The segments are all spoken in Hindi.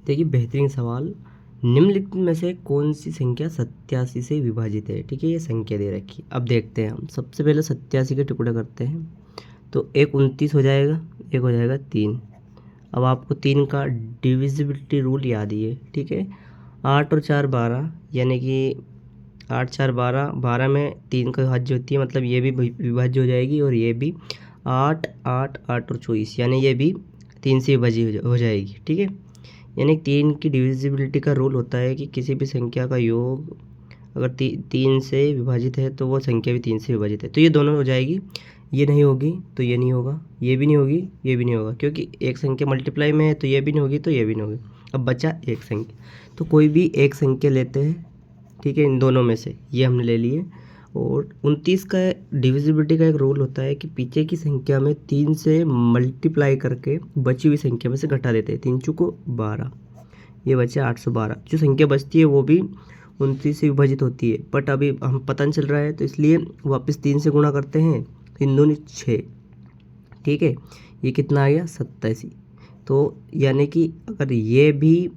देखिए बेहतरीन सवाल। निम्नलिखित में से कौन सी संख्या 87 से विभाजित है? ठीक है, ये संख्या दे रखी है। अब देखते हैं हम। सबसे पहले 87 के टुकड़े करते हैं। तो एक 29 हो जाएगा, एक हो जाएगा 3। अब आपको 3 का डिविजिबिलिटी रूल याद ही है। ठीक है, 8 और 4 12, यानी कि 8 4 12, 12 में 3 का भाज्य होती है, मतलब ये भी विभाज्य हो जाएगी और ये भी 8 8 8 और 24, यानी ये भी 3 से विभाज्य हो जाएगी। ठीक है, यानी 3 की डिविजिबिलिटी का रूल होता है कि किसी भी संख्या का योग अगर 3 से विभाजित है तो वो संख्या भी 3 से विभाजित है। तो ये दोनों हो जाएगी, ये नहीं होगी तो ये नहीं होगा, ये भी नहीं होगी, ये भी नहीं होगा, क्योंकि एक संख्या मल्टीप्लाई में है तो ये भी नहीं होगी तो ये भी नहीं होगी। अब बचा एक संख्या, तो कोई भी एक संख्या लेते हैं। ठीक है, इन दोनों में से ये हमने ले लिए। और 29 का डिविजिबिलिटी का एक रूल होता है कि पीछे की संख्या में 3 से मल्टीप्लाई करके बची हुई संख्या में से घटा देते हैं। 3 चौको 12, ये बचे 812। जो संख्या बचती है वो भी 29 से विभाजित होती है, बट अभी हम पता नहीं चल रहा है तो इसलिए वापस 3 से गुणा करते हैं। 3 दूनी 6। ठीक है, ये कितना आ गया? 87। तो यानी कि अगर ये भी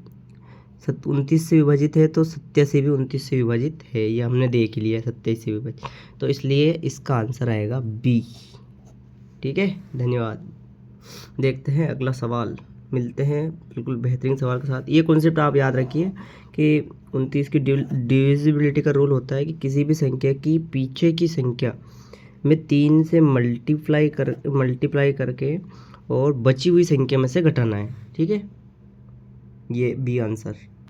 29 से विभाजित है तो 87 भी 29 से विभाजित है, ये हमने देख लिया है 27 से विभाजित। तो इसलिए इसका आंसर आएगा बी। ठीक है, धन्यवाद। देखते हैं अगला सवाल। मिलते हैं बिल्कुल बेहतरीन सवाल के साथ। ये कॉन्सेप्ट आप याद रखिए कि 29 की डिविजिबिलिटी का रूल होता है कि किसी भी संख्या की पीछे की संख्या में 3 से मल्टीप्लाई करके और बची हुई संख्या में से घटाना है। ठीक है, ये बी आंसर।